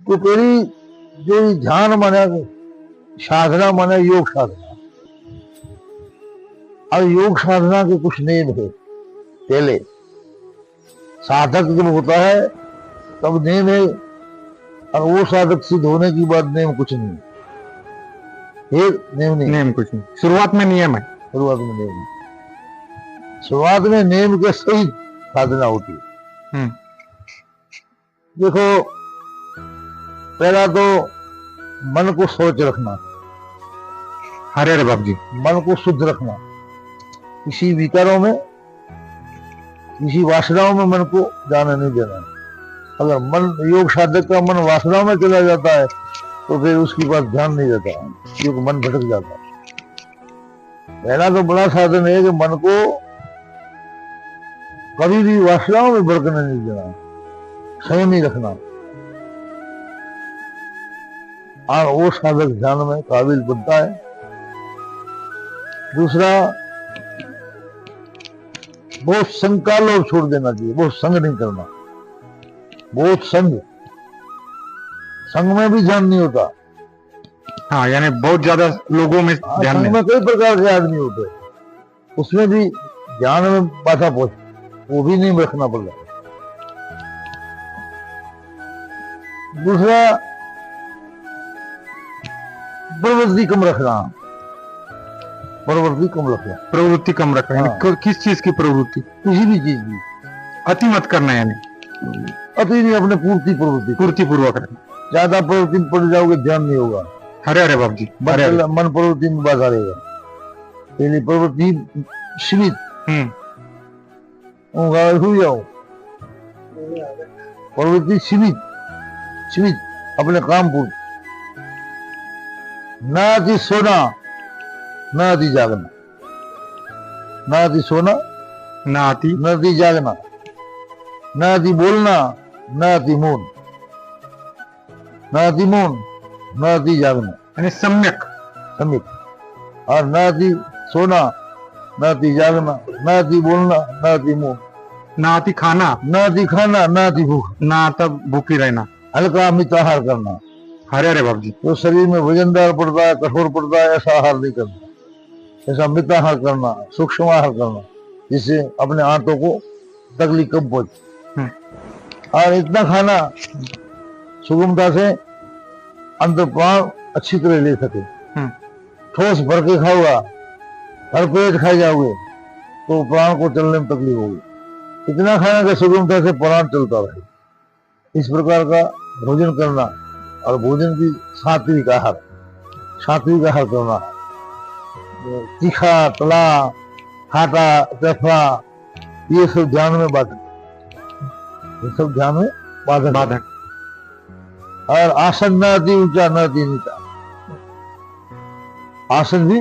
तो पहली जो ध्यान माने साधना माने योग साधना। और योग साधना के कुछ नियम है। पहले साधक जब होता है तब नियम है, और वो साधक सिद्ध होने के बाद नियम कुछ नहीं है। नियम नहीं, नियम कुछ नहीं, शुरुआत में नियम है। शुरुआत में नियम, शुरुआत में नियम के सही साधना होती है। देखो, पहला तो मन को सोच रखना। अरे बाप जी, मन को शुद्ध रखना, किसी विकारों में, किसी वासनाओं में मन को जाने नहीं देना। अगर मन, योग साधक का मन वासनाओं में चला जाता है तो फिर उसके पास ध्यान नहीं रहता, क्योंकि मन भटक जाता है। पहला तो बड़ा साधन है कि मन को कभी भी वासनाओं में भड़कने नहीं देना, संयम नहीं रखना, और वो साधक ध्यान में काबिल बनता है। दूसरा, बहुत संग का लोभ छोड़ देना चाहिए, बहुत संग नहीं करना। बहुत संग, संग में भी ध्यान नहीं होता। हाँ, यानी बहुत ज्यादा लोगों में ध्यान संग नहीं। में कई प्रकार के आदमी होते, उसमें भी ध्यान में बाधा पहुंच, वो भी नहीं रखना पड़ रहा। दूसरा, प्रवृत्ति कम रखना, प्रवृत्ति कम रखना। प्रवृत्ति कम रखना, हाँ। किस चीज की प्रवृत्ति? किसी भी चीज की अति मत करना, यानी अति नहीं, अपने पूर्ति प्रवृत्ति, पूर्ति पूर्वक रखना। ज्यादा प्रवृत्ति में पड़ जाओगे ध्यान नहीं होगा। अरे बाप जी, मन प्रवृत्ति में बाधा रहेगा। पहले प्रवृत्ति सीमित, हो जाओ, प्रवृत्ति सीमित, सीमित अपने काम पूर्ण। न अति सोना, न अति जागना, न अति सोना, न अति जागना, न अति बोलना, न अति मौन, न अति मौन, न अति जागना, यानी सम्यक, सम्यक। और न अति सोना, न अति जागना, न अति बोलना, न अति मौन, न अति खाना, न अति खाना, न अति भूख, न तब भूखी रहना, हल्का मिताहार करना। अरे बाप जी, तो शरीर में वजनदार पड़ता है, कठोर पड़ता है, ऐसा आहार नहीं करना। ऐसा मिताहार करना, सूक्ष्म आहार करना, जिससे अपने आंतों को तकलीफ कम पहुंचे। और इतना खाना सुगमता से अंतर प्राण अच्छी तरह ले सके। ठोस भर के खाओगा, हर पेट खा जाओगे तो प्राण को चलने में तकलीफ होगी। इतना खाना कि सुगमता से प्राण चलता रहे। इस प्रकार का भोजन करना, और भोजन की सात्विक आहार, सात्विक आहार करना। तीखा, तला, खाटा, चफा, ये सब ध्यान में बाधक, ये सब ध्यान में बाधक। और आसन न अति ऊंचा, न अति नीचा। आसन भी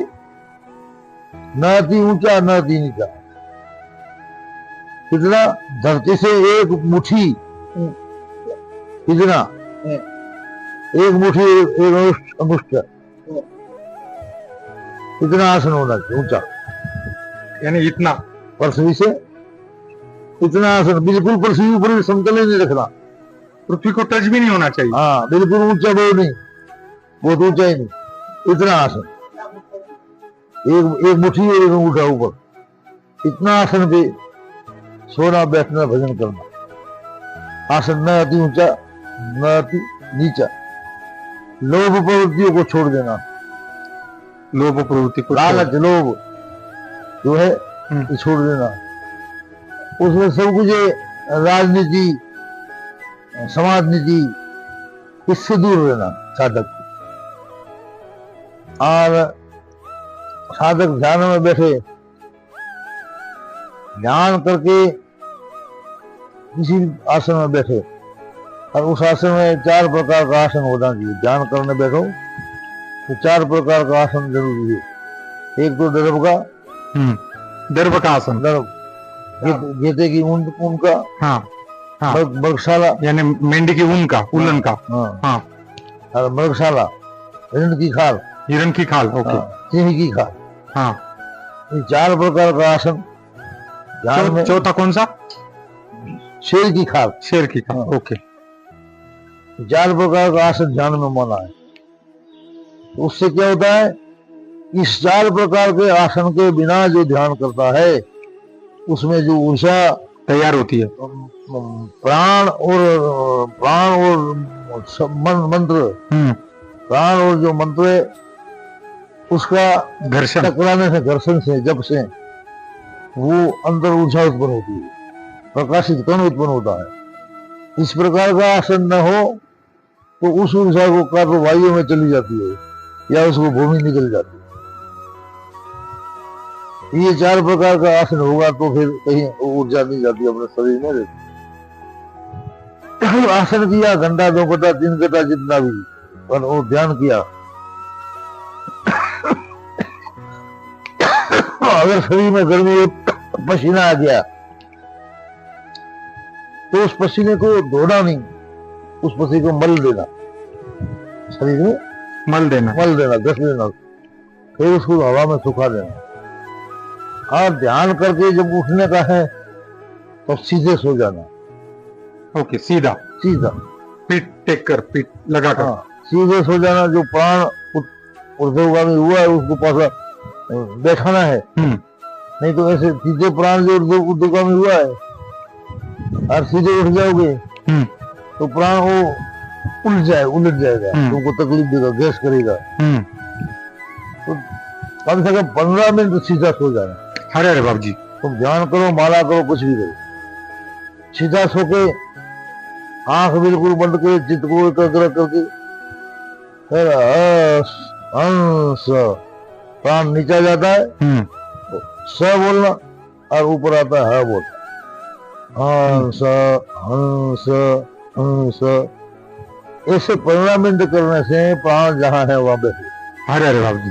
न अति ऊंचा, न अति नीचा। कितना? धरती से एक मुट्ठी, कितना? एक मुट्ठी, एक अंगुष्ठ, इतना आसन होना चाहिए ऊंचा, यानी इतना। पृथ्वी से इतना आसन, बिल्कुल पृथ्वी ऊपर समतल ही नहीं रखना, पृथ्वी को टच भी नहीं होना चाहिए। हाँ, बिल्कुल ऊंचा बहुत नहीं, बहुत ऊंचा ही नहीं, इतना आसन, एक मुट्ठी और एक अंगूठा ऊपर, इतना आसन पे सोना, बैठना, भजन करना। आसन न अति ऊंचा, न अति नीचा। लोभ प्रवृत्तियों को छोड़ देना, लोभ प्रवृत्ति को, लालच, लोभ जो है ये छोड़ देना। उसमें सब कुछ राजनीति, समाज नीति, इससे दूर रहना साधक। और साधक ध्यान में बैठे, ध्यान करके किसी आसन में बैठे, और उस आसन में 4 प्रकार का आसन होना चाहिए। ध्यान करने बैठो तो 4 प्रकार का आसन जरूरी है। एक तो दर्भ का, दर्भ का आसन, दर्भ, गेते की ऊन का, हाँ, मृगशाला, यानी मेंढी की ऊन का, उलन का, हाँ, और मृगशाला, हिरण की खाल, हिरण की खाल, ओके, सिंह की खाल, हाँ, ये 4 प्रकार का आसन ध्यान में। चौथा कौन सा? शेर की खाल, शेर की खाल, ओके। 4 प्रकार का आसन ध्यान में माना है। तो उससे क्या होता है, इस 4 प्रकार के आसन के बिना जो ध्यान करता है उसमें जो ऊर्जा तैयार होती है। प्राण और मंत्र, प्राण और जो मंत्र है उसका घर्षण टकराने से, घर्षण से, जब से वो अंदर ऊर्जा उत्पन्न होती है, प्रकाशित कण उत्पन्न होता है। इस प्रकार का आसन न हो तो उस ऊर्जा को कार्य वायु में चली जाती है या उसको भूमि निकल जाती है। ये 4 प्रकार का आसन होगा तो फिर कहीं ऊर्जा नहीं जाती, अपने शरीर में रहती। आसन किया, घंटा 2 घंटा 3 घंटा जितना भी, पर वो ध्यान किया। अगर शरीर में गर्मी पसीना आ गया तो उस पसीने को धोना नहीं, उस पसीने को मल देना, शरीर में मल देना, घस देना, फिर उसको हवा में सुखा देना। और ध्यान करके जब उठने का है तो सीधे सो जाना। ओके, सीधा पीठ टेक कर, पीठ लगा कर, हाँ, सीधे सो जाना। जो प्राण ऊर्ध्वगामी हुआ है उसको पासा बैठाना है, नहीं तो ऐसे सीधे प्राण जो ऊर्ध्वगामी हुआ है और सीधे उठ जाओगे तो प्राण वो उलट जाएगा, तुमको तकलीफ देगा, गैस करेगा। तो कम से कम 15 मिनट सीधा सो जाना। अरे बाबू जी, तुम ध्यान करो, माला करो, कुछ भी करो, सीधा सो के आंख बिल्कुल बंद करे, चित्त को एकाग्र करके फिर हंस, प्राण नीचा जाता है, स बोलना और ऊपर आता है बोल, हंस हंस हंस। ऐसे 15 मिनट करने से प्राण जहाँ है वहां बैठे। अरे बाबू जी,